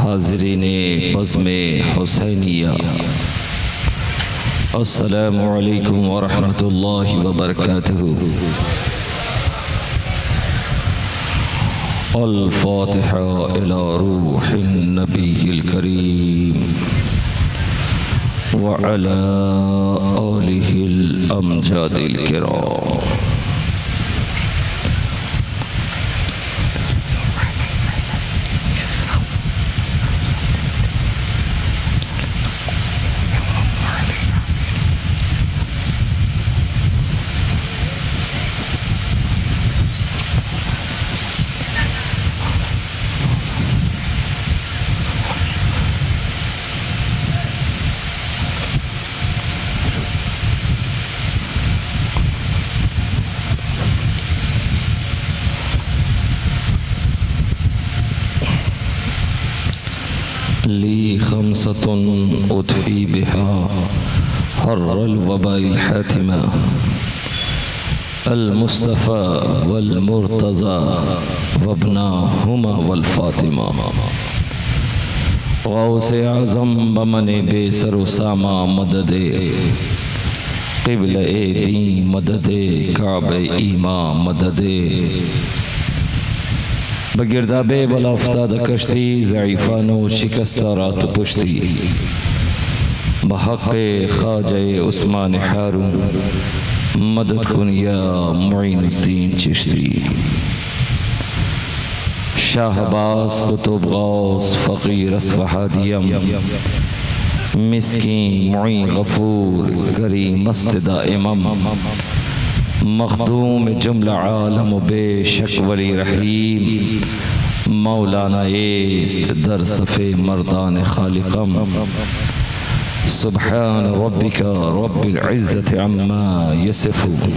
हाज़रीने बज़्मे हुसैनिया, अस्सलामु अलैकुम व रहमतुल्लाहि व बरकातुहू। अल-फ़ातिहा इला रूहिन नबिय्यिल करीम व अला आलिहिल अमजादिल किराम। ली खमसतुन उतफ़ी बिहा हर्रल वबाइल हातिमा अल मुस्तफ़ा वल मुर्तज़ा वब्नाहुमा वल फ़ातिमा। गौसे आज़म बमने बेसर सामा मददे क़िबले दी मददे काबे ईमा मददे बगिरदाबे बलाफ्ताद कश्ती ज़ईफ़ानो शिकस्ता रात पुश्ती बहक़े ख़ाजे उस्मान हारून मदद कुन या मुईनुद्दीन चिश्ती। शाहबाज कुतुब गौस फ़क़ीर अस्फ़हादियम मिस्कीन मुई गफ़ूर करीम मस्तदा इमाम मखदूम जुमला आलम बेशक वली रहीम मौलाना एस्त दर सफ़े मर्दान खालिकम। सुब्हान रब्बिका रब्बिल इज़्ज़ति अम्मा यसिफ़ून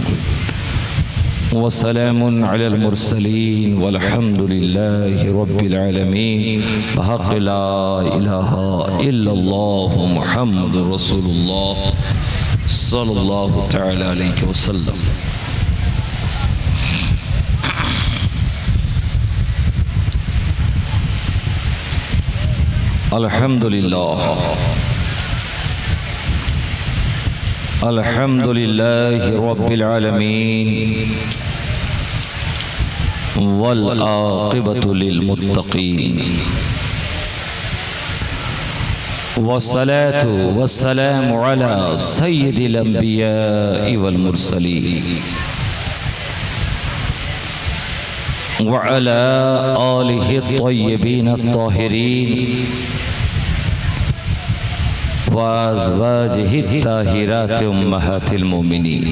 व सलामुन अलल मुरसलीन वल्हम्दुलिल्लाहि रब्बिल आलमीन। बहक़ ला इलाहा इल्लल्लाह मुहम्मदुर रसूलुल्लाह सल्लल्लाहु तआला अलैहि वसल्लम। अल्हम्दुलिल्लाह अल्हम्दुलिल्लाहि रब्बिल आलमीन वल आक़िबतु लिल मुत्तक़ीन वस्सलातु वस्सलामु अला सय्यिदिल अंबियाइ वल मुरसलीन व अला आलिहि त्तय्यिबीन अत्ताहिरीन व अज़वाजिहि त्ताहिराति उम्महातिल मोमिनीन।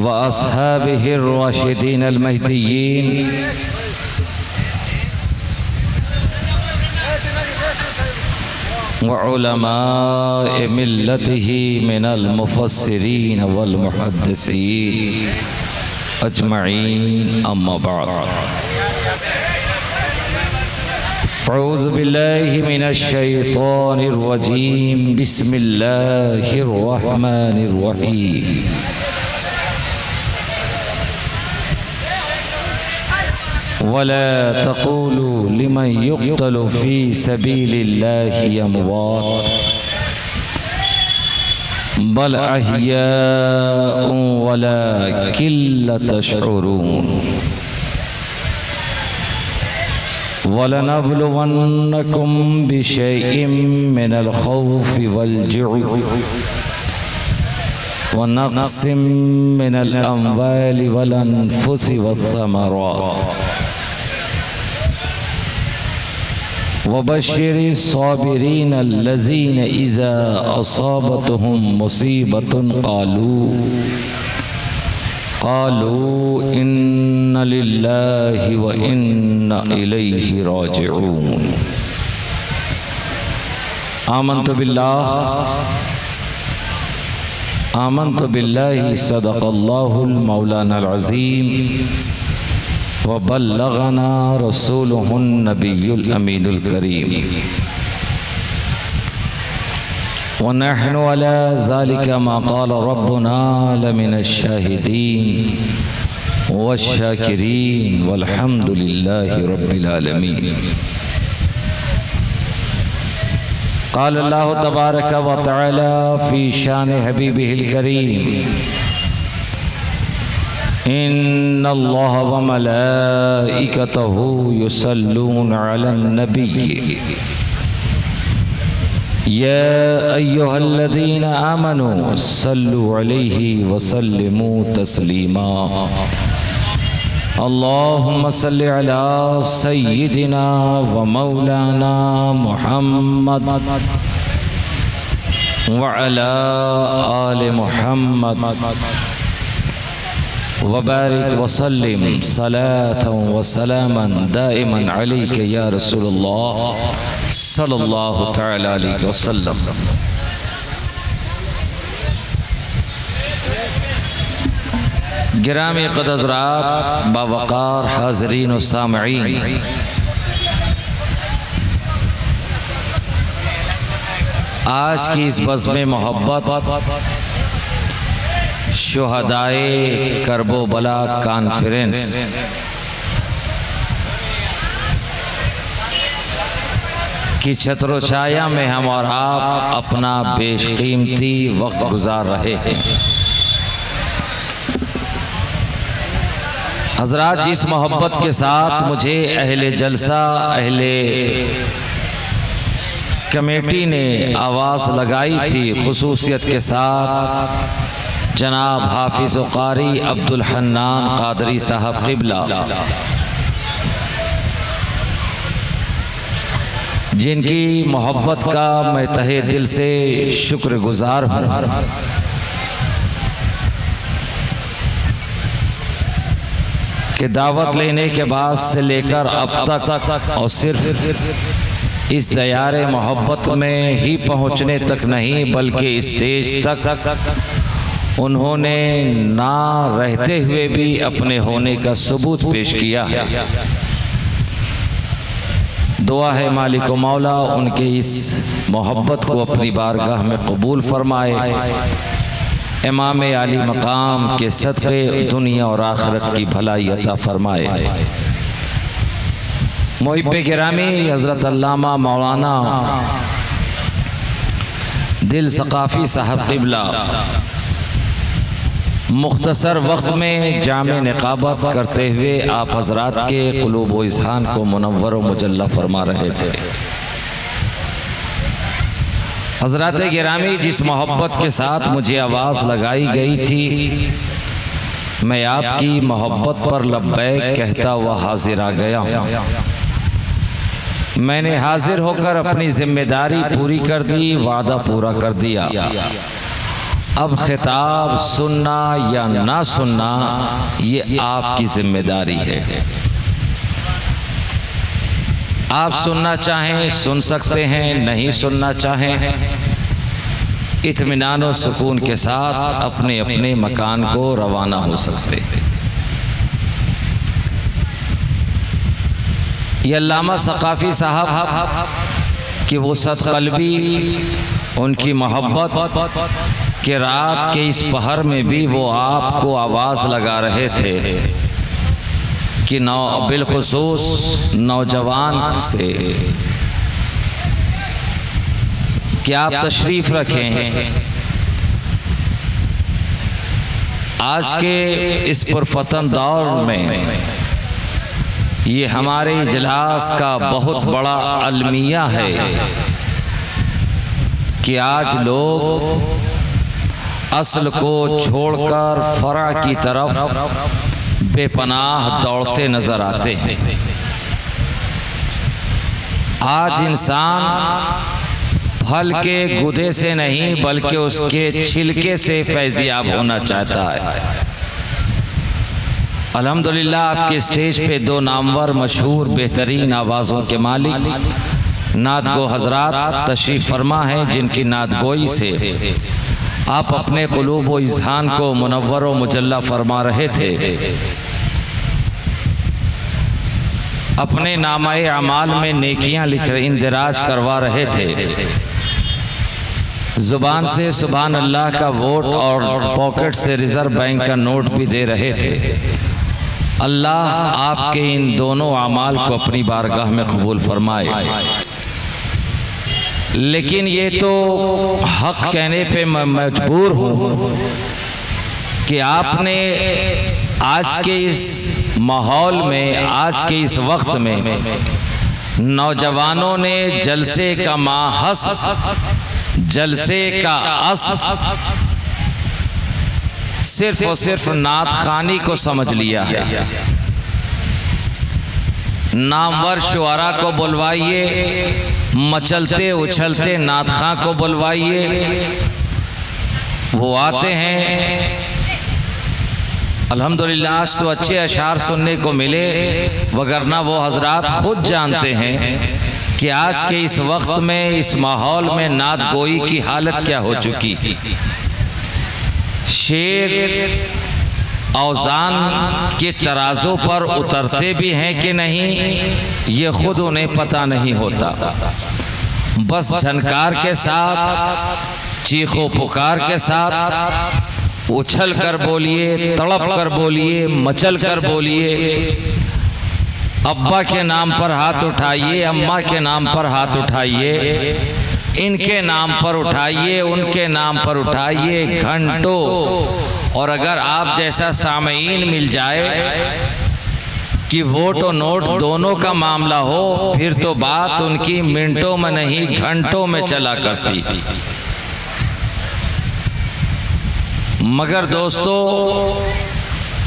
व अस्हाबिहि अर्राशिदीन अल महदिय्यीन व उलमाए मिल्लतिही मिनल मुफस्सिरीन वल मुहद्दिसीन अजमईन। अम्मा बाद अऊज़ु बिल्लाहि मिनश शैतानिर रजीम। बिस्मिल्लाहिर रहमानिर रहीम। वला तक़ूलू लिमन युक़्तलु फ़ी सबीलिल्लाहि अमवात बल अहयाउन वलाकिन ला तशऊरून। वलनब्लुवन्नकुम बिशैइन मिनल खौफ़ि वल जुअ व नक़्सिम मिनल अम्वालि वल अनफुसि वस्समरात वबश्शिरिस साबिरीन अल्लज़ीना इज़ा असाबतहुम मुसीबतुन क़ालू इन्ना लिल्लाहि व इन्ना इलैहि राजिऊन। आमन्तु बिल्लाहि सदक़ल्लाहुल मौलानाल अज़ीम व बल्लगना रसूलुहुन नबियुल अमीनुल करीम। व नहनु अला ज़ालिका मा क़ाल रब्बुना लमिनश शाहिदीन वश्शाकिरीन वल्हम्दुलिल्लाहि रब्बिल आलमीन। क़ाल अल्लाहु तबारक व तआला फ़ी शान हबीबिहिल करीम इन्नल्लाह व मलाइकतहु युसल्लूना अलन नबी या अय्युहल्लज़ीना आमनू सल्लु अलैहि व सल्लिमू तस्लीमा। अल्लाहुम्मा सल्लि अला सय्यिदिना व मौलाना मुहम्मद व अला आलि मुहम्मद व बारिक व सल्लिम सलातन व सलामन दाइमन अलैका या रसूलल्लाह सल्लल्लाहु तआला अलैहि वसल्लम। गिरामी क़द्र हज़रात, बावक़ार हाज़रीन व सामईन, आज की इस बज़्म मोहब्बत शुहदाए करबला कॉन्फ्रेंस की छत्र छाया में हम और आप अपना बेशकीमती वक्त गुजार रहे हैं। हज़रात, जिस मोहब्बत के साथ मुझे अहले जलसा, अहले कमेटी ने आवाज़ लगाई थी, खुसूसियत के साथ जनाब हाफिज़ व क़ारी अब्दुल हन्नान क़ादरी साहब क़िबला, जिनकी मोहब्बत का मैं तहे दिल से शुक्रगुजार हूँ। कि दावत लेने के बाद से लेकर अब तक और सिर्फ इस दयारे मोहब्बत में ही पहुँचने तक नहीं, बल्कि स्टेज तक उन्होंने ना रहते हुए भी अपने होने का सबूत पेश किया है। दुआ है मालिक मौला उनके इस मोहब्बत को अपनी बारगाह में कबूल फरमाए। इमाम आली मकाम के सदक़े दुनिया और आखिरत की भलाई अता फरमाए। मुहिब्बे गिरामी हज़रत अल्लामा मौलाना दिल सक़ाफ़ी साहब क़िबला मुख्तसर वक्त में जामे निक़ाबत करते हुए आप हज़रात के क़ुलूब व इज़हान को मुनव्वर व मुजल्ला फरमा रहे थे। हज़रात गिरामी, जिस मोहब्बत के साथ मुझे आवाज़ लगाई गई थी, मैं आपकी मोहब्बत पर लब्बैक कहता हुआ हाजिर आ गया हूँ। मैंने हाजिर होकर अपनी जिम्मेदारी पूरी कर दी, वादा पूरा कर दिया। अब खिताब सुनना या ना सुनना ये आपकी जिम्मेदारी है। आप सुनना चाहें सुन सकते हैं, नहीं सुनना चाहें इत्मीनान और सुकून के साथ अपने अपने मकान को रवाना हो सकते हैं। ये अल्लामा सक़ाफ़ी साहब की वसअत क़ल्बी, उनकी मोहब्बत कि रात के इस पहर में भी वो आपको आवाज़ लगा रहे थे कि बिलखुसूस नौजवान से कि आप तशरीफ़ रखें। आज के इस पुरफतन दौर में ये हमारे इजलास का बहुत बड़ा अलमिया है कि आज लोग असल को छोड़कर फ़रा की तरफ बेपनाह दौड़ते नज़र आते हैं। आज इंसान फल के गुदे से नहीं बल्कि उसके छिलके से फैज़याब होना चाहता है। अल्हम्दुलिल्लाह आपके स्टेज पे दो नामवर मशहूर बेहतरीन आवाज़ों के मालिक नात गो हज़रात तशरीफ़ फरमा हैं, जिनकी नात गोई से आप अपने क़ुलूब व इज़हान को मुनव्वर व मुजल्ला फरमा रहे थे। अपने नामाए अमाल में नेकियां लिख रहे, इंदिराज करवा रहे थे। ज़ुबान से सुभान अल्लाह का वोट और पॉकेट से रिज़र्व बैंक का नोट भी दे रहे थे। अल्लाह आपके इन दोनों अमाल को अपनी बारगाह में कबूल फरमाए। लेकिन ये तो हक कहने पे मैं मजबूर हूँ कि आपने आज के इस माहौल में, आज के इस वक्त में नौजवानों ने जलसे का माहस, जलसे का अस सिर्फ और सिर्फ नात खानी को समझ लिया है। नामवर शुआरा को बुलवाइए, मचलते उछलते नात खां को बुलवाइए, वो आते हैं। अल्हम्दुलिल्लाह आज तो अच्छे अशार सुनने को मिले, वगरना वो हजरात खुद जानते हैं कि आज के इस वक्त में, इस माहौल में नात गोई की हालत क्या हो चुकी। शेर औजान के तराजों पर उतरते भी हैं कि नहीं, ये खुद उन्हें पता नहीं होता। बस झनकार के साथ, चीखों पुकार के साथ उछल कर बोलिए, तड़प कर बोलिए, मचल कर बोलिए। अब्बा के नाम पर हाथ उठाइए, अम्मा के नाम पर हाथ उठाइए, इनके नाम पर उठाइए, उनके नाम पर उठाइए, घंटों। और अगर आप जैसा सामईन मिल जाए कि वोट और नोट दोनों का मामला हो, फिर तो बात उनकी मिनटों में नहीं घंटों में चला करती। मगर दोस्तों,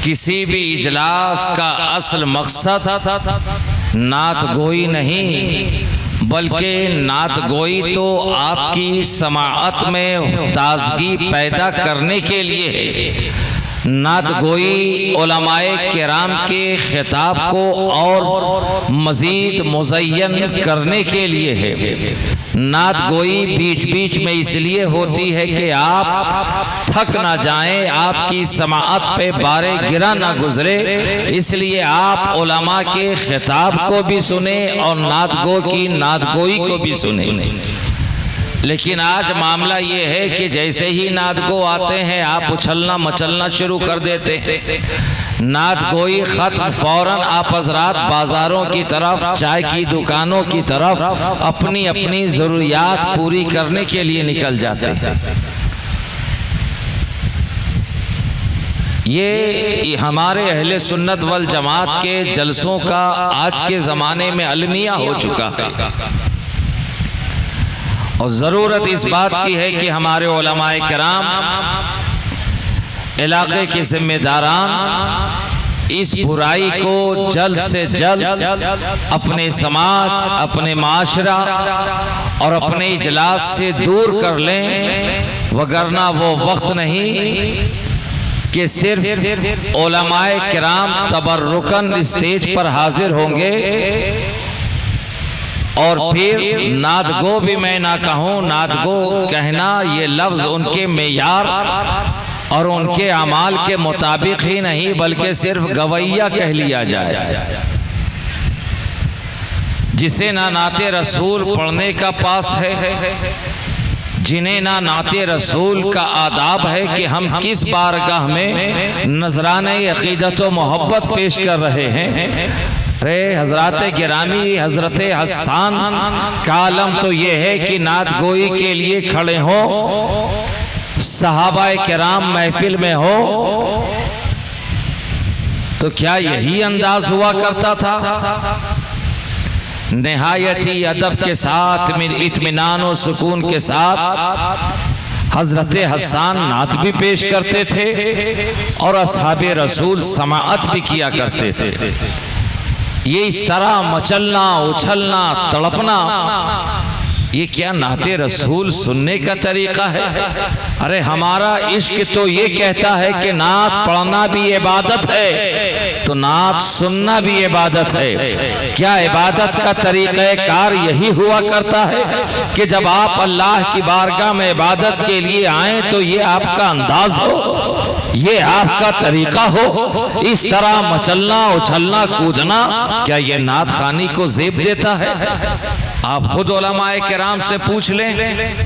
किसी भी इजलास का असल मकसद नात गोई नहीं, बल्कि नात गोई तो आपकी समाअत में ताजगी पैदा करने के लिए है। नात गोई उलमाए किराम के खिताब को और मज़ीद मुज़य्यन करने के लिए है। नात गोई बीच बीच में इसलिए होती है कि आप थक ना जाएं, आपकी समाअत पे बारे गिरा ना गुजरे, इसलिए आप उलमा के खिताब को भी सुने और नात गो की नात गोई को भी सुने। लेकिन आज मामला ये है कि जैसे ही नात गो आते हैं, आप उछलना मचलना शुरू कर देते हैं। नात गोई खत्म, फौरन आप हज़रात बाज़ारों की तरफ, चाय की दुकानों की तरफ अपनी अपनी ज़रूरियात पूरी करने के लिए निकल जाते हैं। ये हमारे अहले सुन्नत वल जमात के जलसों का आज के ज़माने में अलमिया हो चुका है। और ज़रूरत इस बात की है कि हमारे उलमाए किराम, इलाके के जिम्मेदारान इस बुराई को जल्द से जल्द अपने समाज, अपने माशरा और अपने इजलास से दूर कर लें, वगरना वो वक्त नहीं कि सिर्फ उलमाए किराम तबर्रुकन स्टेज पर हाजिर होंगे और फिर नात गो भी मैं ना कहूँ, नात गो कहना ये लफ्ज़ उनके मेयार और उनके अमाल के मुताबिक ही नहीं, बल्कि सिर्फ गवैया कह लिया जाए। जिसे ना नाते रसूल पढ़ने का पास है, जिन्हें ना नाते रसूल का आदाब है कि हम किस बारगाह में नजराने अकीदत व मोहब्बत पेश कर रहे हैं। अरे हजरत गिरामी, हजरत हसन का आलम तो ये है कि नात गोई के लिए खड़े हो, सहाबाए किराम महफिल में हो, तो क्या यही अंदाज हुआ करता था? निहायत ही अदब के साथ, इत्मीनान और सुकून के साथ हजरत हसन नात भी पेश करते थे और असहाबे रसूल समाअत भी किया करते थे। ये इस तरह मचलना, उछलना, तड़पना, ये क्या नाते रसूल सुनने का तरीका है? अरे हमारा इश्क तो ये कहता है कि नात पढ़ना भी इबादत है, तो नात सुनना भी इबादत है। क्या इबादत का तरीक़ाकार यही हुआ करता है कि जब आप अल्लाह की बारगाह में इबादत के लिए आए तो ये आपका अंदाज हो, ये आपका तरीका हो, इस तरह मचलना, उछलना, कूदना, क्या ये नात खानी को ज़ेब देता है? आप खुद उलमाए किराम से पूछ लें।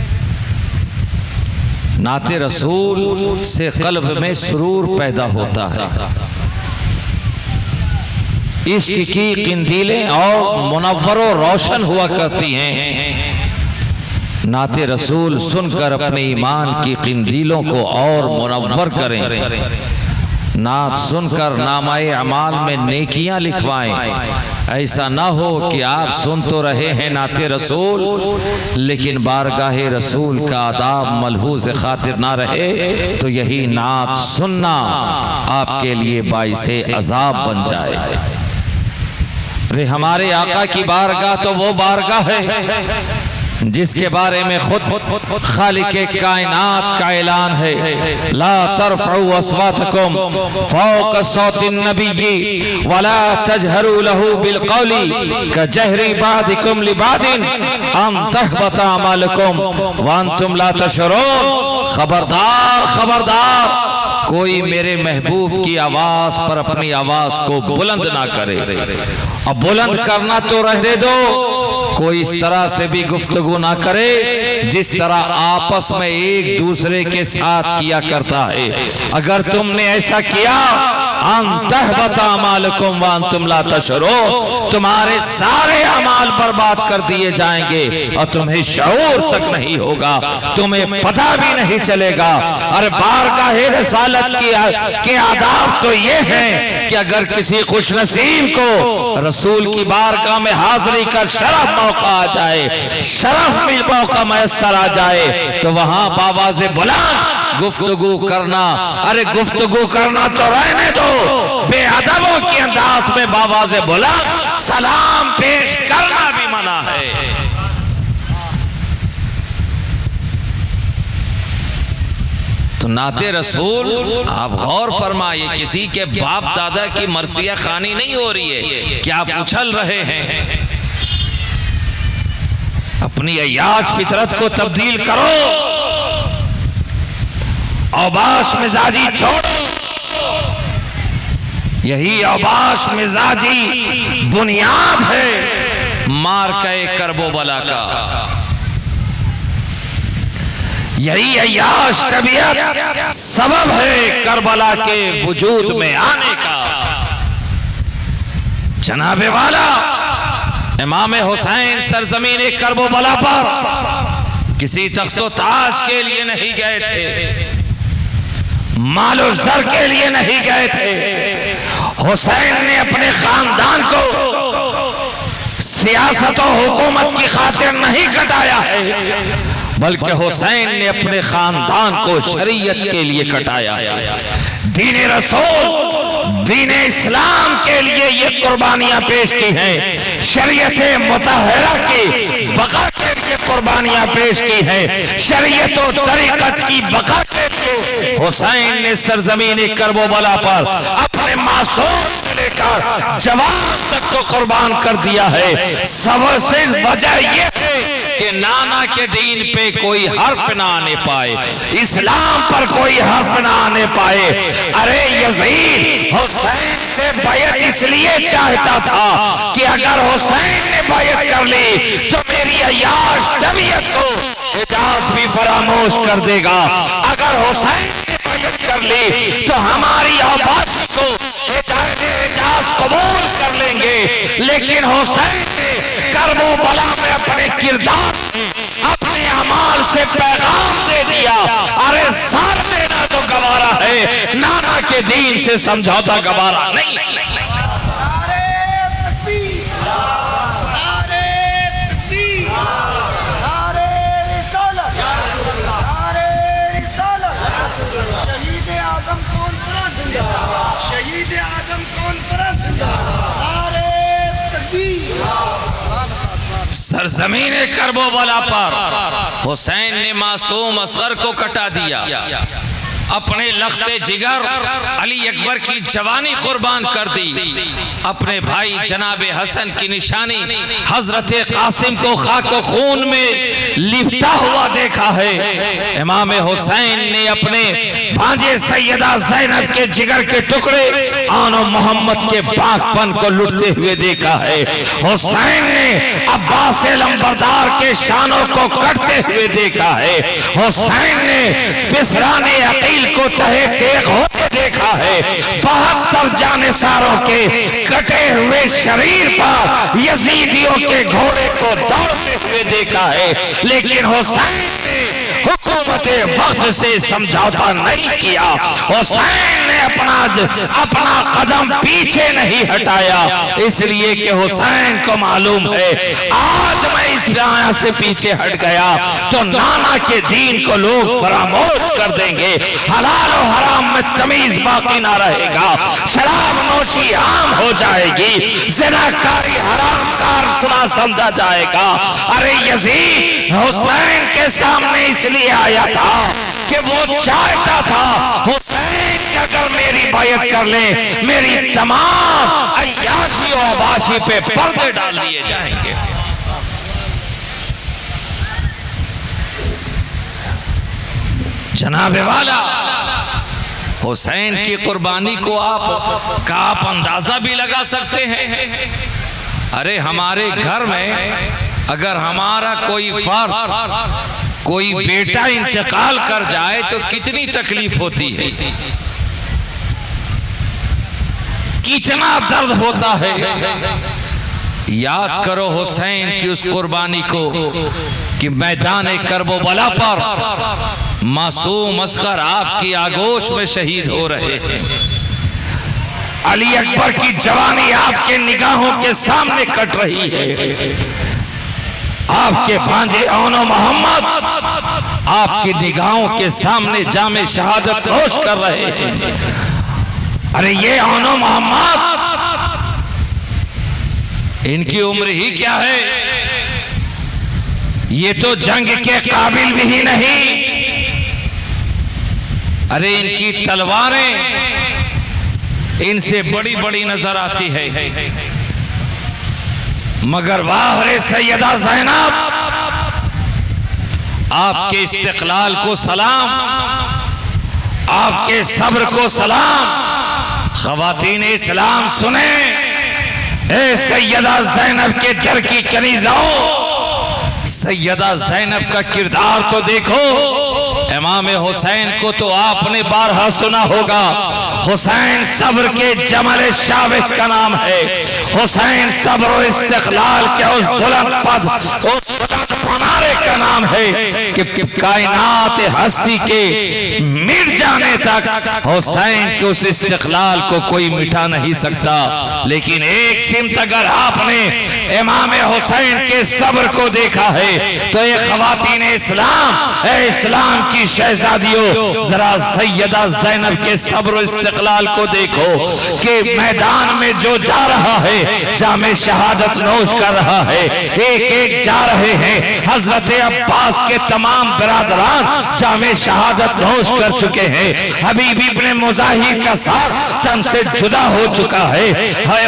नाते रसूल से कल्ब में सुरूर पैदा होता है। इश्क की किंदीलें और मुनव्वर व रोशन हुआ करती हैं। नाते रसूल सुनकर अपने ईमान की किंदीलों को और मुनव्वर करें। नात सुनकर नामाए अमाल में नेकियां लिखवाएं। ऐसा ना हो कि आप सुन तो रहे हैं नाते रसूल, लेकिन बारगाहे रसूल का आदाब मलहूज़ खातिर ना रहे तो यही नात सुनना आपके लिए बाइसे अजाब बन जाए। अरे हमारे आका की बारगाह तो वो बारगाह है जिसके बारे में खुद खालिके कायनात का ऐलान है, ला तरफ़उ अस्वातकुम फ़ौक़ सौतिन नबिय्यि वला तजहरू लहू बिलक़ौली कजहरी बादिकुम लिबादिन अन तहबता अमालुकुम व अंतुम ला तशऊरून। खबरदार खबरदार, कोई मेरे महबूब की आवाज पर अपनी आवाज को बुलंद ना करे। अब बुलंद करना तो रहने दो, कोई इस तरह से भी गुफ्तगू ना करे जिस तरह आपस में एक दूसरे के साथ किया करता है। अगर तुमने ऐसा किया तुम्हारे सारे अमाल बर्बाद कर दिए जाएंगे और तुम्हें शऊर तक नहीं होगा, तुम्हें पता भी नहीं चलेगा। अरे बारगाहे रिसालत के आदाब तो ये हैं कि अगर किसी खुशनसीब को रसूल की बारगाह में हाजिरी का शरफ मौका आ जाए, शरफ मिल मौका मैसर आ जाए, तो वहां बावाज़े बुलंद गुफ्तगू करना, अरे गुफ्तगू करना तो रहने दो, बेअदबों के अंदाज में बावाज़े बुलंद सलाम पेश करना भी मना है। तो नाते रसूल आप गौर फरमाइए, किसी के बाप दादा की मरसिया खानी नहीं हो रही है कि आप उछल रहे हैं। अपनी अय्याश फितरत को तब्दील करो, औबाश मिजाजी छोड़ो। यही औबाश मिजाजी बुनियाद है मार्के करबो बला का। यही अय्याश तबीयत सबब है करबला के वजूद में आने का। जनाबे वाला इमाम हुसैन सरजमीन करबो बला पर किसी तख्तो ताज के लिए नहीं गए थे, मालो जर के लिए नहीं गए थे। हुसैन ने अपने खानदान को सियासत और हुकूमत की खातिर नहीं कटाया है, बल्कि हुसैन ने अपने खानदान को शरीयत के लिए कटाया है। दीन रसूल दीन इस्लाम के लिए ये कुर्बानियां पेश की हैं, शरीयत मुतहरा की बका के लिए कुर्बानियां पेश की हैं, शरीयत और तरीकत की बका के लिए हुसैन ने सरजमीन करबो बला पर अपने मासूम से लेकर जवान तक को कुर्बान कर दिया है। सबसे वजह यह है कि नाना के दीन पे कोई हर्फ ना आने पाए, इस्लाम पर कोई हर्फ ना आने पाए। अरे यजीद हुसैन से बैत इसलिए चाहता था कि अगर हुसैन ने बैत कर ली तो मेरी अय्याश तबीयत को हिजाज भी फरामोश कर देगा। अगर हुसैन ने बैत कर ली तो हमारी औबाश को हिजाज कबूल कर लेंगे। लेकिन हुसैन ने करबो बला में अपने किरदार अपने अमाल से पैगाम दे दिया। अरे सार देना तो गवारा है, नाना के दीन से समझौता गवारा नहीं। सरजमीन करबो बला पर हुसैन ने मासूम असगर को कटा दिया, अपने लख्ते जिगर अली अकबर की जवानी कुर्बान कर दी, अपने भाई जनाबे हसन की निशानी हजरत कासिम को खाको खून में लिपटा हुआ देखा है। इमाम हुसैन ने अपने भांजे सैयदा ज़ैनब के जिगर के टुकड़े आनो मोहम्मद के पाकपन को लुटते हुए देखा है। हुसैन ने अब्बास लंबरदार के शानों को कटते हुए देखा है। हुसैन ने पिसराने अकील को तहे तेग होते देखा है, 72 जानिसारों के कटे हुए शरीर पर यजीदियों के घोड़े को दौड़ते हुए देखा है, लेकिन हुसैन ने हुकूमत वक्त से समझौता नहीं किया। हुसैन ने अपना कदम पीछे नहीं हटाया, इसलिए कि हुसैन को मालूम है आज मैं इस आया से पीछे हट गया तो नाना के दीन को लोग फरामोश कर देंगे, हलाल और हराम में तमीज बाकी ना रहेगा, शराब नोशी आम हो जाएगी, ज़िनाकारी हरामकार सुना समझा जाएगा। अरे यजीद हुसैन के सामने इसलिए आया था कि वो चाहता था हुसैन अगर मेरी बायत कर ले, मेरी तमाम अय्याशी और आबाशी पे पर्दे डाल दिए जाएंगे। जनाबे वाला हुसैन की कुर्बानी को आप अंदाजा भी लगा सकते हैं। अरे हमारे घर में अगर हमारा कोई फर्द, कोई बेटा इंतकाल कर जाए तो कितनी तकलीफ होती है, कितना दर्द होता है। याद करो हुसैन की उस कुर्बानी को कि मैदान करबला पर मासूम असगर आपकी आगोश में शहीद हो रहे हैं। अली अकबर की जवानी आपके निगाहों के सामने कट रही है, आपके भांजे औनो मोहम्मद आपकी निगाहों के सामने जामे शहादत नोश कर रहे हैं। अरे ये औनो मोहम्मद, इनकी उम्र ही क्या है, ये तो जंग के काबिल भी नहीं। अरे इनकी तलवारें इनसे बड़ी बड़ी नजर आती है, मगर वाह रे सैयदा ज़ैनब, आपके इस्तिक़लाल को सलाम, आपके सब्र को सलाम। ख़वातीन इस्लाम सुने, ए सैयदा ज़ैनब के दर की कनीज़ाओं, सैयदा ज़ैनब का किरदार तो देखो। इमाम हुसैन को तो आपने बारहा सुना होगा, हुसैन सब्र के जमल शाबिक का नाम है। हुसैन सब्र और इस्तिक़लाल के उस बुलंद पद, उस बुलंद मुनारे का नाम है कि कायनात हस्ती के मिट जाने तक हुसैन के उस इस्तिक़लाल को कोई मिटा नहीं सकता। लेकिन एक सिमत अगर आपने इमाम हुसैन के सब्र को देखा है तो एक ख़वातीन इस्लाम, इस्लाम की शहजादियों, जरा सैयदा ज़ैनब के सब्र इस्तिक़लाल को देखो कि मैदान में जो जा रहा है जामे शहादत नोश कर रहा है, एक एक जा रहे हैं। हजरत अब्बास के तमाम बिरादरान जामे शहादत नोश कर चुके हैं। हबीब इब्ने मुज़ाहिर का सार तन से जुदा हो चुका है,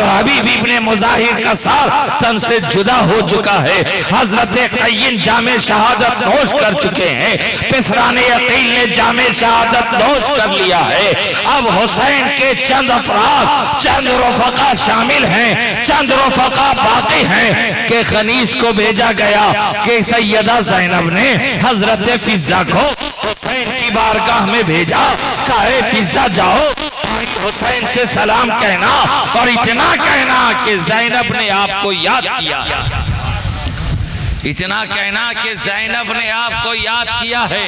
हबीब इब्ने मुज़ाहिर का सार तन से जुदा हो चुका है। हजरत क़य्यिम जामे शहादत नोश कर चुके हैं, पिसराने अकील ने जामे शहादत नोश कर लिया है। अब हुसैन के चंद अफराद, चंद रफ़क़ा शामिल हैं, चंद रफ़क़ा बाकी हैं कि खनीस को भेजा गया कि सैयदा ज़ैनब ने हजरत फिज़ा को हुसैन की बारगाह में भेजा, कहे फिज़ा जाओ हुसैन से सलाम कहना और इतना कहना कि ज़ैनब ने आपको याद किया, इतना कहना कि ज़ैनब ने आपको याद किया है।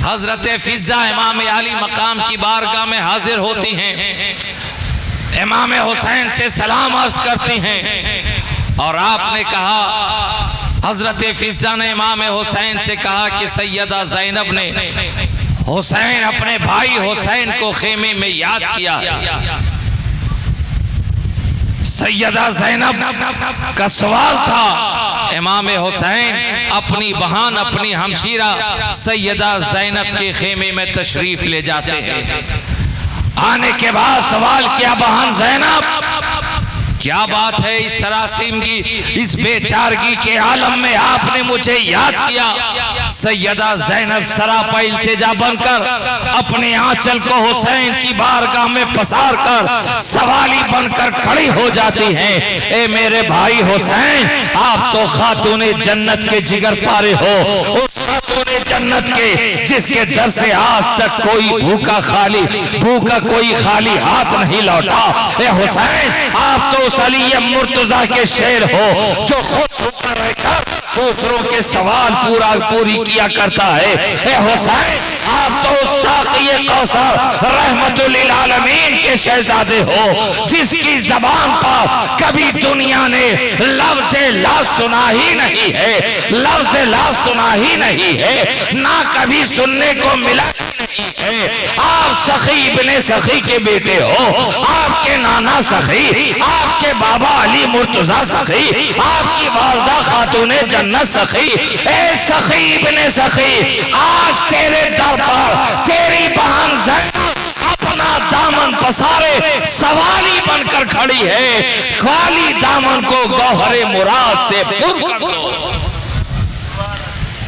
हजरत फिज़ा इमाम अली मकाम की बारगाह में हाजिर होती हैं, इमाम हुसैन से सलाम अर्ज करती हैं और आपने कहा, हजरत फिज़ा ने इमाम हुसैन से कहा कि सैयदा ज़ैनब ने हुसैन, अपने भाई हुसैन को खेमे में याद किया। सैयदा ज़ैनब का सवाल था, इमाम हुसैन अपनी बहन, अपनी हमशीरा सैयदा ज़ैनब के खेमे में तशरीफ ले जाते हैं। आने के बाद सवाल किया, बहन ज़ैनब क्या बात है, इस सरासिमगी, इस बेचारगी के आलम में आपने मुझे याद किया। सैयदा ज़ैनब सरापा इल्तिजा बनकर अपने आंचल को हुसैन की बारगाह में पसार कर सवाली बनकर खड़ी हो जाती हैं, ए मेरे भाई हुसैन, आप तो खातूने जन्नत के जिगर पारे हो। उस खातूने जन्नत के जिसके दर से आज तक कोई भूखा कोई खाली हाथ नहीं लौटा। ए हुसैन, आप तो उस अली मुर्तजा के शेर हो जो खुद भूखा रहकर दूसरों के सवाल पूरी किया करता है। ए हुसैन, आप तो उस साक़िए कौसर रहमतुल लिल आलमीन के शहजादे हो जिसकी जबान पर कभी दुनिया ने लफ्ज़ ला सुना ही नहीं है, लफ्ज़ ला सुना ही नहीं है, ना कभी सुनने को मिला नहीं है। आप सखी इब्ने सखी के बेटे हो, आपके नाना सखी, आपके बाबा अली मुर्तजा सखी, आपकी वालदा खातूने जन्नत सखी। ए सखी इब्ने सखी, आज तेरे दर पर तेरी बहन ज़ैनब अपना दामन पसारे सवाली बनकर खड़ी है। खाली दामन को गौहरे मुराद से पुर कर दो।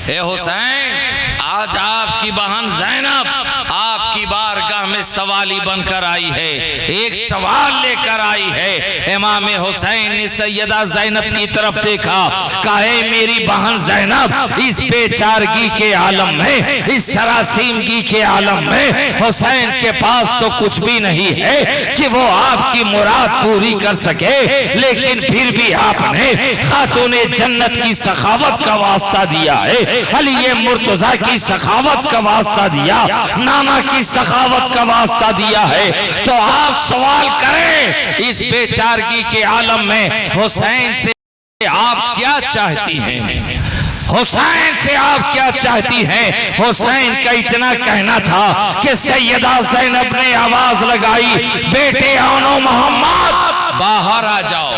ए हुसैन, आज आपकी बहन ज़ैनब आपकी बारगाह में सवाली बनकर आई है, एक सवाल लेकर आई है। इमाम हुसैन ने सैयदा ज़ैनब की तरफ देखा, कहे मेरी बहन ज़ैनब इस बेचारगी के आलम में, इस सरासीमगी के आलम में हुसैन के पास तो कुछ भी नहीं है कि वो आपकी मुराद पूरी कर सके, लेकिन फिर भी आपने खातूने जन्नत की सखावत का वास्ता दिया है, अली मुर्तजा की सखावत का वास्ता दिया, नाना की सखावत का वास्ता दिया है। तो आप सवाल करें, इस बेचारगी के आलम में हुसैन से आप क्या चाहती हैं? हुसैन से आप क्या चाहती हैं? हुसैन का इतना कहना था कि सैयदा ज़ैनब ने आवाज लगाई, बेटे आनो मोहम्मद बाहर आ जाओ,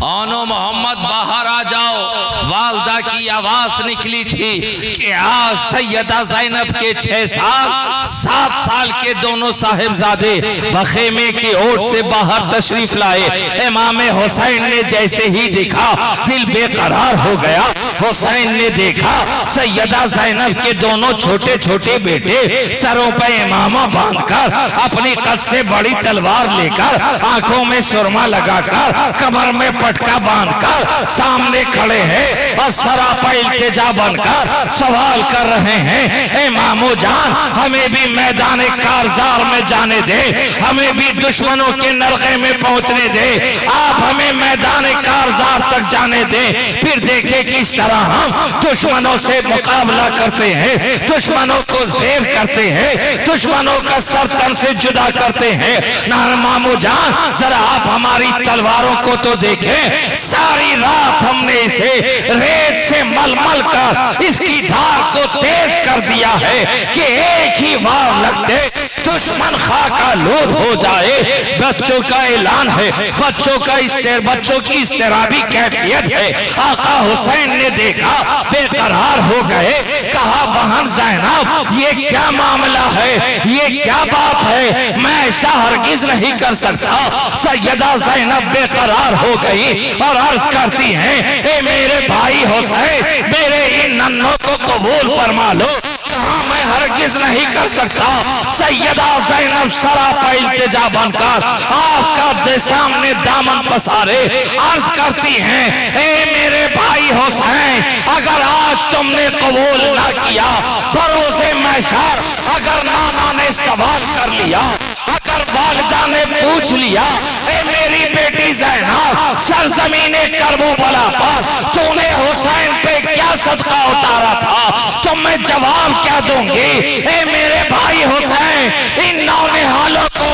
आनो मोहम्मद बाहर आ जाओ। वालदा की आवाज निकली थी कि आज सैयदा ज़ैनब के 6 साल 7 साल के दोनों साहिबजादे बखेमे की ओट से बाहर तशरीफ लाए। इमाम हुसैन ने जैसे ही देखा दिल बेकरार हो गया। हुसैन ने देखा सैयदा ज़ैनब के दोनों छोटे छोटे बेटे सरों पर इमामा बांधकर, अपनी कद से बड़ी तलवार लेकर, आंखों में सुरमा लगाकर, कमर में पटका बांधकर सामने खड़े हैं और सरापा इल्तिजा बनकर सवाल कर रहे हैं, इमामो जान हमें भी मैदान कारजार में जाने दे, हमें भी दुश्मनों के नरके में पहुंचने दे, आप हमें मैदान कारजार तक जाने दे, फिर देखें किस तरह हम दुश्मनों से मुकाबला करते हैं, दुश्मनों को ज़ेर करते हैं, दुश्मनों का सर तन से जुदा करते हैं। ना इमामो जान जरा आप हमारी तलवारों को तो देखें, सारी रात हमने इसे रेत से मलमल कर इसकी धार को तेज कर दिया है कि एक ही वार लगते दुश्मन खाका लोड हो जाए। बच्चों का ऐलान है, बच्चों की इस्तेराबी कैफियत है। आका हुसैन ने देखा बेकरार हो गए, कहा बहन ज़ैनब ये क्या मामला है, ये क्या बात है, मैं ऐसा हरगिज नहीं कर सकता। सैयदा ज़ैनब बेकरार हो गई और अर्ज करती हैं, ए मेरे भाई हुसैन मेरे इन नन्हों को कबूल फरमा लो। कहा मैं हरगिज नहीं कर सकता। सैयदा ज़ैनब सरापा इल्तिजा बनकर आपका सामने दामन पसारे अर्ज करती हैं, ए मेरे भाई हुसैन अगर आज तुमने कबूल ना किया, बरोज़े महशर अगर नाना ने सवाल कर लिया, अगर वालिदा ने पूछ लिया, ए मेरी बेटी ज़ैनब सरज़मीने करबला पर तूने हुसैन पे क्या सदका उतारा था, तो मैं जवाब क्या दूंगी? ए मेरे भाई हुसैन इन नौनिहालों को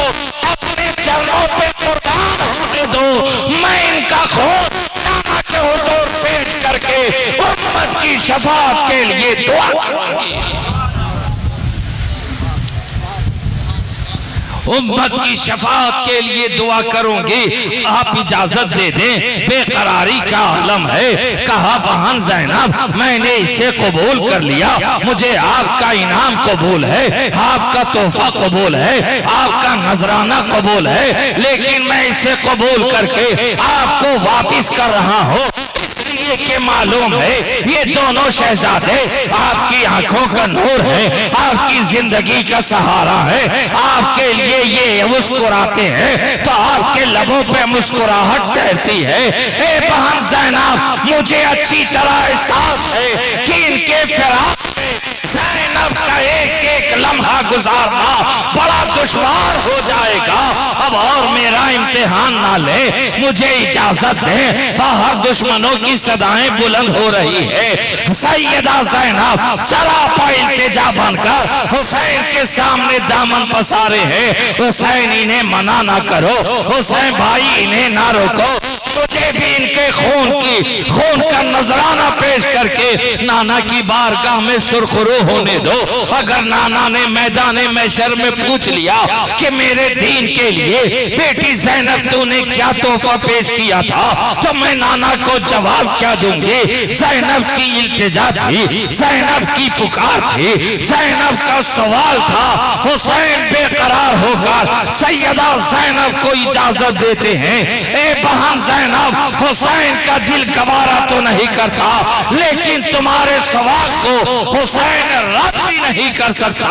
अपने चरणों पे कुर्बान होने दो, मैं इनका खून नाना के हुजूर पेश करके उम्मत की शफाअत के लिए दुआ करूंगी, उम्मत की शफाअत के लिए दुआ करूंगी। आप इजाजत दे दें, बेकरारी का आलम है। कहा बहन ज़ैनब मैंने इसे कबूल कर लिया, मुझे आपका इनाम कबूल है, आपका तोहफा कबूल है, आपका नजराना कबूल है, लेकिन मैं इसे कबूल करके आपको वापिस कर रहा हूँ इसलिए कि मालूम है ये दोनों शहजादे आपकी आंखों का नूर है, आपकी जिंदगी का सहारा है, आपके लिए ये मुस्कुराते हैं तो आपके लबों पे मुस्कुराहट तैरती है। ए बहन ज़ैनब, मुझे अच्छी तरह एहसास है कि इनके फिराक ज़ैनब का एक एक लम्हा गुजारना बड़ा दुश्वार हो जाएगा। अब और मेरा इम्तिहान ना ले, मुझे इजाजत दें, बाहर दुश्मनों की सदाएं बुलंद हो रही है। सैयदा ज़ैनब सरापा इल्तिजा बनकर हुसैन के सामने दामन पसारे हैं। हुसैन, इन्हें मना ना करो, हुसैन भाई इन्हें ना रोको, मुझे भी इनके खून का नजराना पेश करके नाना की बारगाह में सुरखरू होने दो। अगर नाना ने मैदान महशर में पूछ लिया कि मेरे दीन के लिए बेटी ज़ैनब तूने क्या तोहफा पेश किया था, तो मैं नाना को जवाब क्या दूंगी? ज़ैनब की इल्तिजा थी, ज़ैनब की पुकार थी, ज़ैनब का सवाल था। हुसैन बेकरार होकर सैयदा ज़ैनब को इजाजत देते हैं। ए बहन ज़ैनब, हुसैन का दिल गवारा तो नहीं करता, लेकिन तुम्हारे सवाल को हुसैन रद्द भी नहीं कर सकता।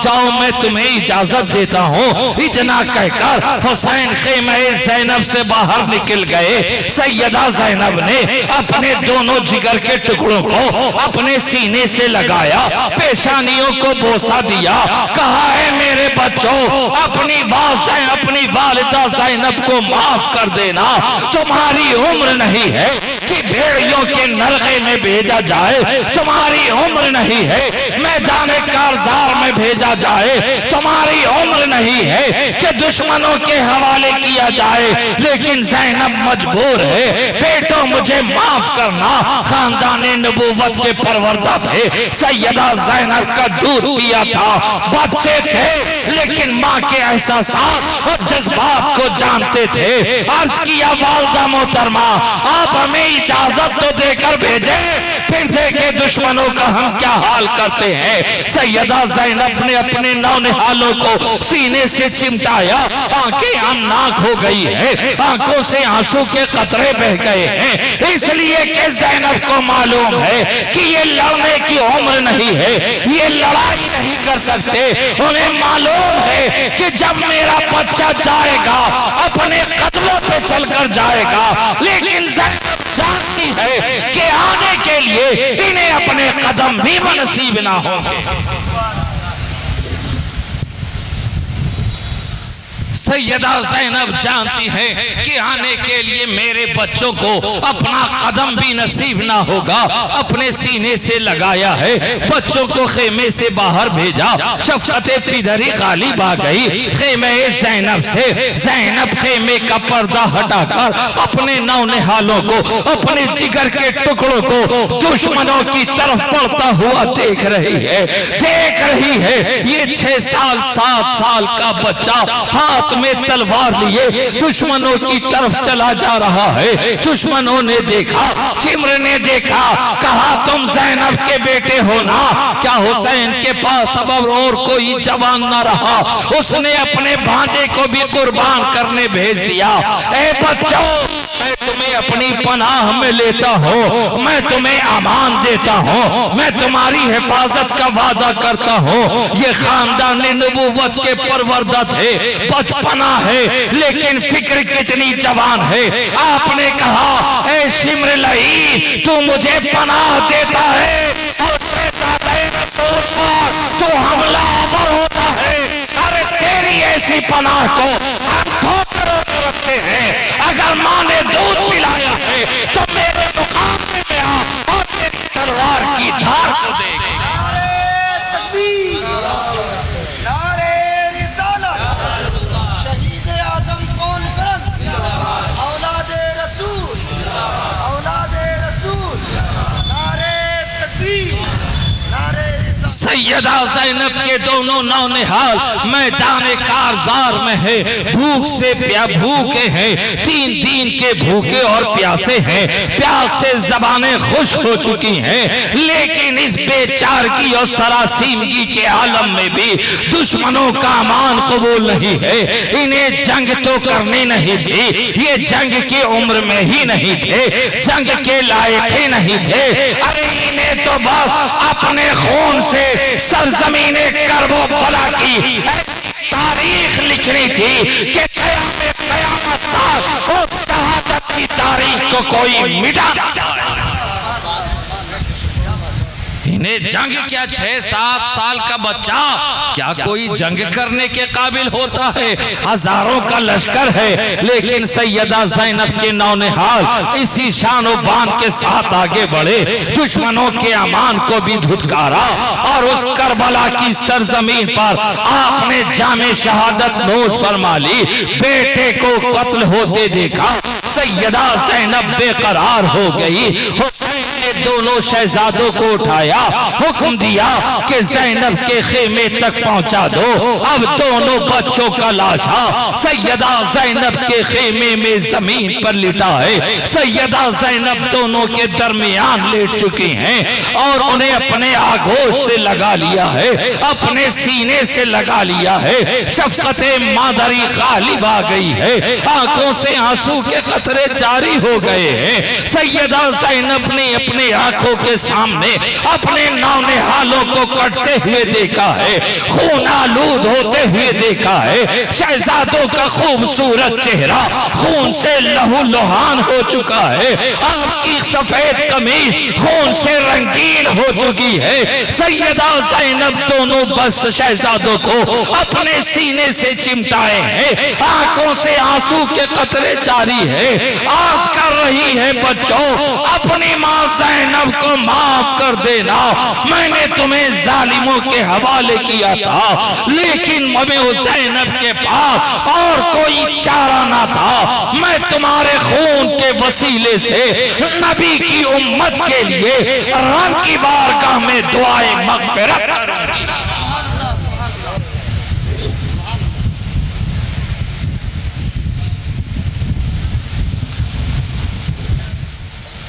जाओ, मैं तुम्हें इजाजत देता हूँ। इतना कहकर हुसैन ख़ैमे ज़ैनब से बाहर निकल गए। सैयदा ज़ैनब ने अपने दोनों जिगर के टुकड़ों को अपने सीने से लगाया, पेशानियों को बोसा दिया, कहा है मेरे बच्चों, अपनी वालिदा ज़ैनब को माफ कर देना। तुम्हारी उम्र नहीं है कि भेड़ियों के नरगे में भेजा जाए, तुम्हारी उम्र नहीं है मैदान कारजार में भेजा जाए, तुम्हारी उम्र नहीं है कि दुश्मनों के हवाले किया जाए। लेकिन ज़ैनब मजबूर है। बेटो, मुझे माफ करना, खानदान नबूवत के परवरदा थे, सैयदा ज़ैनब का दूध पिया था, बच्चे थे, लेकिन माँ के एहसासात और जज्बात को जानते थे। अर्ज किया, वालिदा मोहतरमा, आप हमें इजाजत तो देकर भेजे, फिर देखे दुश्मनों का हम क्या हाल करते हैं। सैयदा ज़ैनब ने अपने नौनिहालों को सीने से चिमटाया, आंखें अन्नाक हो गई है, आंखों से आंसू के कतरे बह गए हैं, इसलिए कि ज़ैनब को मालूम है कि ये लड़ने की उम्र नहीं है, ये लड़ाई नहीं कर सकते। उन्हें मालूम है कि जब मेरा बच्चा जाएगा अपने कदमों पे चलकर जाएगा, लेकिन ज़ैनब जानती है कि आने के लिए इन्हें अपने कदम भी नसीब ना होंगे। सैयदा ज़ैनब जानती है कि आने के लिए मेरे बच्चों को अपना कदम भी नसीब ना होगा। अपने सीने से लगाया है, बच्चों को खेमे से बाहर भेजा। शफ़क़त पिदरी गालिब आ गई खेमे ज़ैनब से। ज़ैनब खेमे का पर्दा हटाकर अपने नौनिहालों को, अपने जिगर के टुकड़ों को दुश्मनों की तरफ बढ़ता हुआ देख रही है। ये 6 साल 7 साल का बच्चा हाथ में तलवार लिए दुश्मनों की तरफ चला जा रहा है। दुश्मनों ने देखा, शिम्र ने देखा, कहा तुम ज़ैनब के बेटे हो ना? क्या हुसैन के पास अब और कोई जवान न रहा? उसने अपने भांजे को भी कुर्बान करने भेज दिया। ए बच्चों, मैं तुम्हें अपनी पनाह में लेता हूँ, मैं तुम्हें अमान देता हूँ, मैं तुम्हारी हिफाजत का वादा करता हूँ। ये खानदान नबूवत के परवरदा थे, बचपना है, लेकिन फिक्र कितनी जवान है। आपने कहा, ए शिम्र लई, तू मुझे पनाह देता है और शहज़ादे रसूल पर तू हमलावर होता है। अरे तेरी ऐसी पनाह को हम ठोकरों में रखते हैं। अगर माँ ने दूध पिलाया है तो मेरे मुकाबले में आ और मेरी तलवार की धार को देख। सैयदा ज़ैनब के दोनों नौनिहाल मैदान कारजार में है, भूखे हैं, 3 दिन के भूखे और प्यासे हैं, प्यास से ज़बानें खुश हो चुकी हैं। लेकिन इस बेचारगी और सरासीमगी के आलम में भी दुश्मनों का अमान कबूल नहीं है। इन्हें जंग तो करनी नहीं थी, ये जंग की उम्र में ही नहीं थे, जंग के लायक ही नहीं थे। अरे इन्हें तो बस अपने खून से सरजमीने करबो बला की तारीख लिखनी थी कि क़यामत तक उस शहादत की तारीख को कोई मिटा ना पाए। इन्हें जंग क्या, 6-7 साल का बच्चा क्या कोई जंग करने के काबिल होता है? हजारों का लश्कर है, लेकिन सैयदा ज़ैनब के नौनिहाल इसी शानो बान के साथ आगे बढ़े, दुश्मनों के अमान को भी धुतकारा और उस करबला की सरजमीन पर आपने जामे शहादत नोश फरमा ली। बेटे को कत्ल होते देखा, सैयदा ज़ैनब बेकरार हो गई। हुसैन ने दोनों शहजादों को उठाया, हुक्म दिया कि ज़ैनब के खेमे तक पहुंचा दो। अब दोनों बच्चों का लाशा सैयदा ज़ैनब के खेमे में जमीन पर लिटा है। सैयदा ज़ैनब दोनों के दरमियान लेट चुकी हैं और उन्हें अपने आगोश से लगा लिया है, अपने सीने से लगा लिया है। शफ़क़त मादरी गालिब आ गई है, आंखों से आंसू के कतरे जारी हो गए हैं। सैयदा ज़ैनब ने अपने आंखों के सामने अपने नौनिहालों को कटते हुए देखा है, खून आलूद होते हुए देखा है। शहजादों का खूबसूरत चेहरा खून से लहू लुहान हो चुका है, आपकी सफेद कमीज खून से रंगीन हो चुकी है। सैयदा ज़ैनब दोनों बस शहजादों को अपने सीने से चिमटाए हैं, आंखों से आंसू के कतरे जारी है, आस कर रही है, बच्चों अपनी मां ज़ैनब को माफ कर देना, मैंने तुम्हें जालिमों के हवाले किया था, लेकिन हमें ज़ैनब के पास और कोई चारा ना था। मैं तुम्हारे खून के वसीले से नबी की उम्मत के लिए रब की बारगाह में दुआए मग़फ़िरत करूंगी।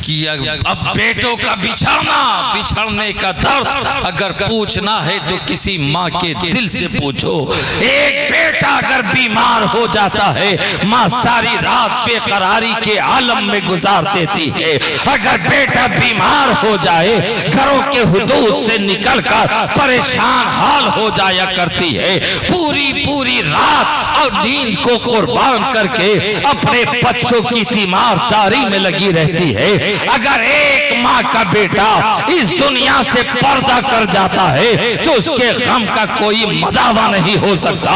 कि अब बेटों का बिछड़ने का दर्द अगर पूछना है तो किसी माँ के दिल से पूछो। एक बेटा अगर बीमार हो जाता है, माँ सारी रात बेकरारी के आलम में गुजार देती है। अगर बेटा बीमार हो जाए, घरों के हुदूद से निकलकर परेशान हाल हो जाया करती है, पूरी रात और नींद को कुर्बान करके अपने बच्चों की तीमारदारी में लगी रहती है। अगर एक माँ का बेटा इस दुनिया से पर्दा कर जाता है तो उसके गम का कोई मदावा नहीं हो सकता,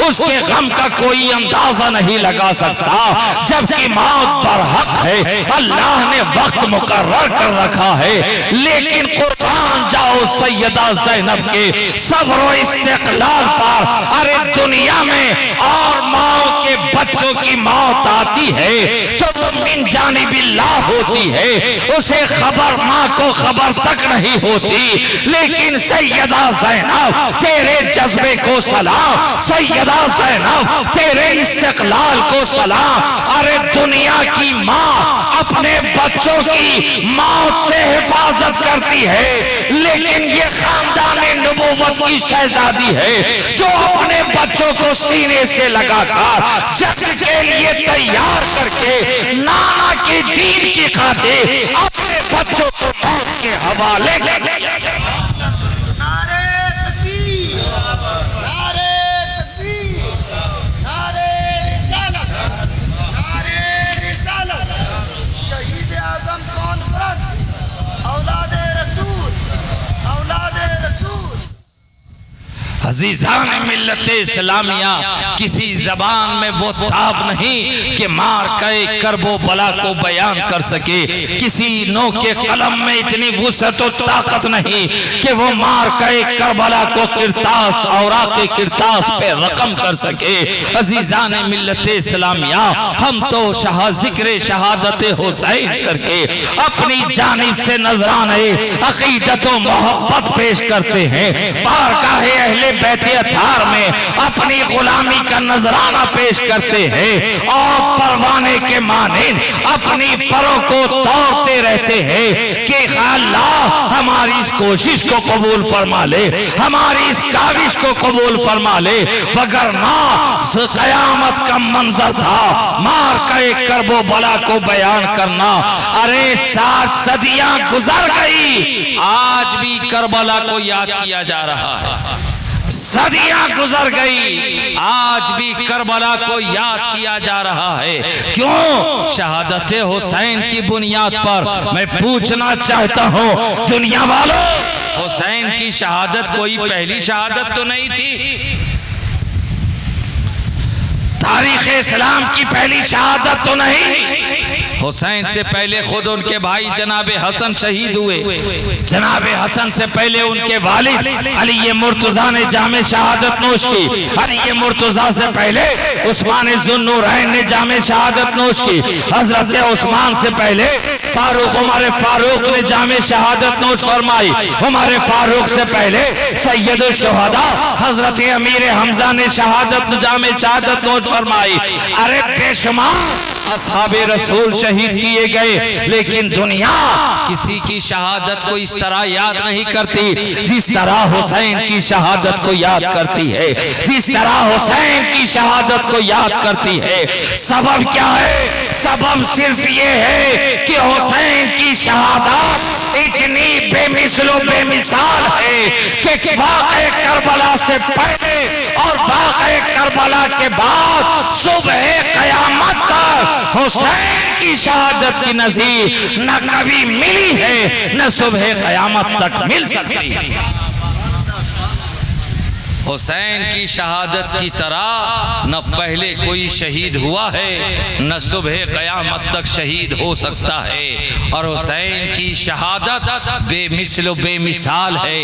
उसके गम का कोई अंदाजा नहीं लगा सकता। जबकि मौत बरहक है, अल्लाह ने वक्त मुकर्रर कर रखा है, लेकिन कुर्बान जाओ सैयदा ज़ैनब के सब्र और इस्तिक़लाल पर। अरे दुनिया में और माओ के बच्चों की मौत आती है तो वो मिन जानिबिल्लाह होती है, उसे खबर माँ को खबर तक नहीं होती। लेकिन सैयदा ज़ैनब तेरे जज्बे को सलाम, सैयदा ज़ैनब तेरे इस्तिक़लाल को सलाम। अरे दुनिया की माँ अपने बच्चों की मौत से हिफाजत करती है, लेकिन ये खानदाने नबूवत की शहजादी है जो अपने बच्चों को सीने से लगाकर जंग के लिए तैयार करके नाना के दीन की खातिर अपने बच्चों को मौत के हवाले कर अजीज़ान मिल्लत इस्लामिया, किसी जबान में वो ताब नहीं कि मार के करबो बला को बयान कर सके, किसी नो के कलम में इतनी वुसअत और ताकत नहीं कि वो मार के करबला को किरतास औराक़े किरतास पे रकम कर सके। अजीज़ान मिल्लत इस्लामिया, हम तो जिक्र शहादत हुसैन करके अपनी जानिब से नजराने अक़ीदत व मोहब्बत पेश करते हैं। बारगाह अहले बैत अतार में अपनी गुलामी का नजराना पेश करते हैं और परवाने के मानिंद अपनी परों को तोड़ते रहते हैं कि अल्लाह हमारी इस कोशिश को कबूल फरमा ले, हमारी इस काविश को कबूल फरमा ले, वगरना क़यामत का मंजर था मार का एक करबो बला को बयान करना। अरे 7 सदियां गुजर गई, आज भी करबला को याद किया जा रहा है। सदियां गुजर गई, आज भी करबला को याद किया जा रहा है। क्यों? शहादत हुसैन की बुनियाद पर मैं पूछना चाहता हूं दुनिया वालों, हुसैन की शहादत कोई पहली शहादत तो नहीं थी? तारीख इस्लाम की पहली शहादत तो नहीं? हुसैन से पहले खुद उनके भाई जनाब हसन शहीद हुए, जनाब हसन से पहले उनके वालिद अली मुर्तजा ने जामे शहादत नोश की, अली मुर्तजा से पहले उस्मान ज़ुन्नूरैन ने जामे शहादत नोश की, हजरत उस्मान से पहले फारूक उमर फारूक ने जामे शहादत नोश फरमाई, उमर फारूक से पहले सैयद शुहदा हजरत अमीर हमजा ने शहादत जामे शहादत नोश फरमाई। अरे बेशुमार असहाबे रसूल शहीद किए गए, लेकिन दुनिया किसी की शहादत को इस तरह याद नहीं करती जिस तरह हुसैन की शहादत को याद करती है, जिस तरह हुसैन की शहादत को याद करती है। सबब क्या है? सबब सिर्फ ये है कि हुसैन की शहादत इतनी बेमिसलो बेमिसाल है कि वाक़े करबला से पहले और वाक़े करबला के बाद सुबह क़यामत तक हुसैन की शहादत की नज़ीर न कभी मिली है, न सुबह क़यामत तक मिल सकती है। हुसैन की शहादत की तरह न पहले कोई शहीद हुआ है, न सुबह क़यामत तक शहीद हो सकता है। और हुसैन की शहादत बेमिसल बेमिसाल है,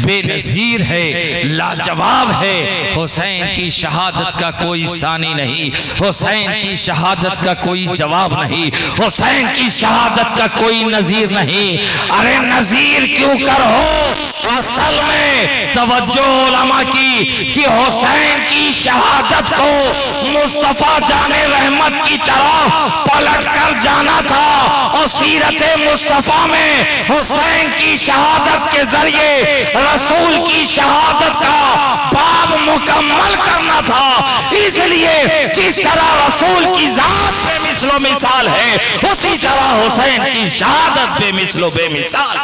बेनज़ीर है, लाजवाब है। हुसैन की शहादत का कोई सानी नहीं, हुसैन की शहादत का कोई जवाब नहीं, हुसैन की शहादत का कोई नज़ीर नहीं। अरे नज़ीर क्यों कर हो? असल में तवज्जो उलमा की कि हुसैन की शहादत को मुस्तफा जाने रहमत की तरफ पलट कर जाना था और सीरत मुस्तफा में हुसैन की शहादत के जरिए रसूल की शहादत का बाब मुकम्मल करना था। इसलिए जिस तरह रसूल की जात बेमिसलो मिसाल है, उसी तरह हुसैन की शहादत बेमिसलो बेमिसाल।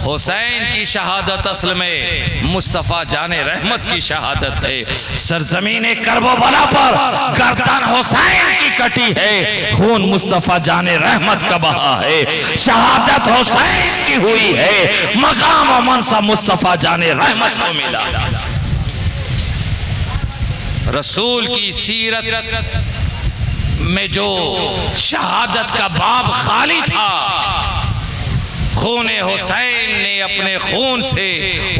हुसैन की शहादत असल में मुस्तफ़ा जाने रहमत की शहादत है। सरजमीने करबला पर गर्दन हुसैन की कटी है, खून मुस्तफ़ा जाने रहमत का बहा है। शहादत हुसैन की हुई है, मकाम और मनसब मुस्तफ़ा जाने रहमत को मिला। रसूल की सीरत में जो शहादत का बाब खाली था, खून हुसैन ने अपने खून से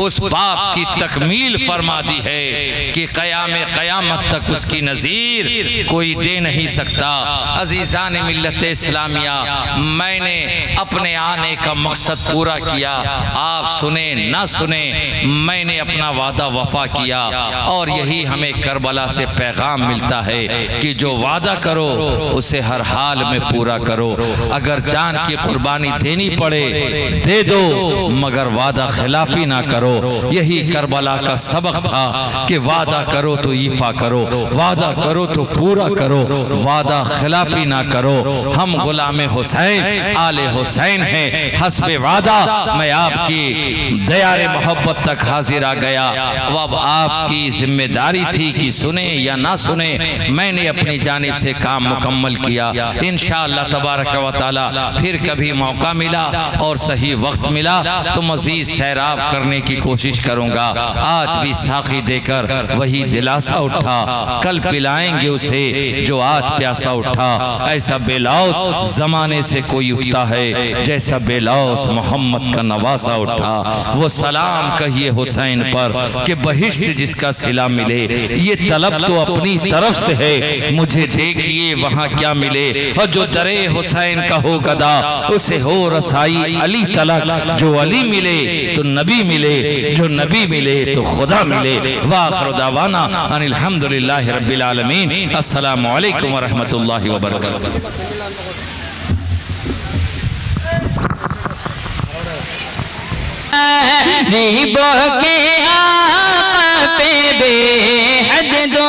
उस बाप की तकमील फरमा दी है कि क़यामत तक उसकी नज़ीर कोई दे नहीं सकता। अज़ीज़ान मिल्लत इस्लामिया, मैंने अपने आने का मकसद पूरा किया। आप सुने ना सुने, मैंने अपना वादा वफा किया। और यही हमें करबला से पैगाम मिलता है कि जो वादा करो उसे हर हाल में पूरा करो। अगर जान की कुर्बानी देनी पड़े दे दो, मगर वादा खिलाफी ना करो। यही करबला का सबक था कि वादा करो तो ईफा करो, वादा करो तो पूरा करो, वादा खिलाफी ना करो। हम गुलाम हुसैन आले हुसैन हैं। हस्बे वादा मैं आपकी दयारे मोहब्बत तक हाजिर आ गया। अब आपकी जिम्मेदारी थी कि सुने या ना सुने, मैंने अपनी जानिब से काम मुकम्मल किया। इंशाअल्लाह तबारक व तआला फिर कभी मौका मिला और सही वक्त मिला तो मजीद सैराब करने की कोशिश करूंगा। आज भी साखी देकर वही दिलासा उठा, कल पिलाएंगे उसे जो आज प्यासा उठा। ऐसा बेलौस जमाने से कोई उठता है जैसा बेलौस मोहम्मद का नवासा उठा। वो सलाम कहिए हुसैन पर कि बहिश्त जिसका सिला मिले। ये तलब तो अपनी तरफ से है, मुझे देखिए वहाँ क्या मिले। और जो दरे हुसैन का हो गदा उसे हो रसाई अली तलक। जो अली मिले तो नबी मिले, जो नबी मिले तो खुदा मिले। वाखिर दावाना अनिल हम्दुलिल्लाहि रब्बिल आलमीन। अस्सलामु अलैकुम व रहमतुल्लाहि व बरकातुहू। के आका पे बेहद दो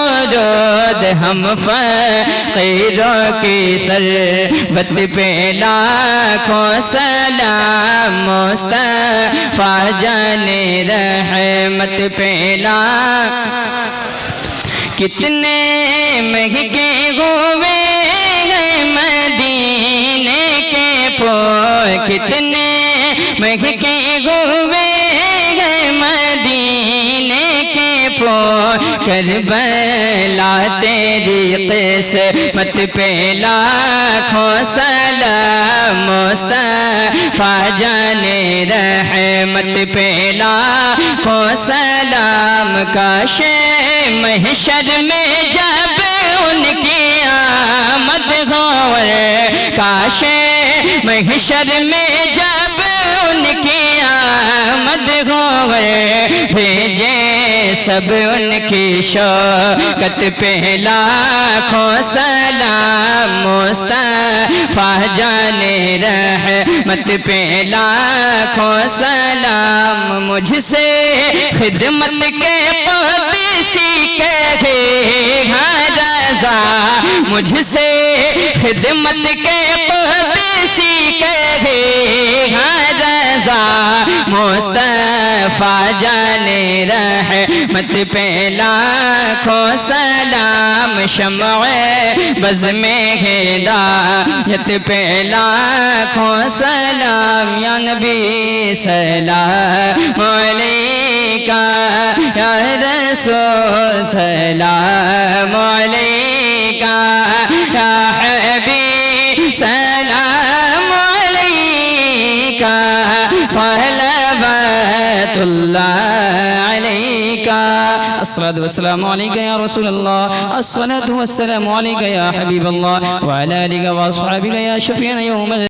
खुद हम फ़कीरों की सरबत पे लाखों सलाम मुस्तफ़ा जाने रहमत पे कितने महके हुए हैं मदीने के फूल, कितने महके हुए हैं मदीने के फूल। करबला तेरी किस्मत पे लाखों सलाम मुस्तफ़ा जाने रहमत पे लाखों सलाम। काशे महशर में जब उनकी आमद होवे, काशे महशर में जब उनकी आमद होवे, भेजे सब उनकी शौकत पे लाखों सलाम मुस्तफ़ा जाने रहमत पे लाखों सलाम। मुझसे खिदमत के क़ुदसी कहे हाँ रज़ा, मुझसे खिदमत के क़ुदसी कहे हाँ रज़ा। मुस्तफ़ा जाने रहमत पे लाखों सलाम। शम्अ बज़ में हिदायत पे लाखों सलाम। या नबी सलाम अलैका, या रसूल सलाम अलैका, या हबीब सलाम अलैका, सलवातुल्लाह अलैका। अस्सलातु वस्सलामु अलैका या रसूल अल्लाह, अस्सलातु वस्सलामु अलैका या हबीब अल्लाह, व अला आलिका व अस्हाबिका या शफीअना यौमल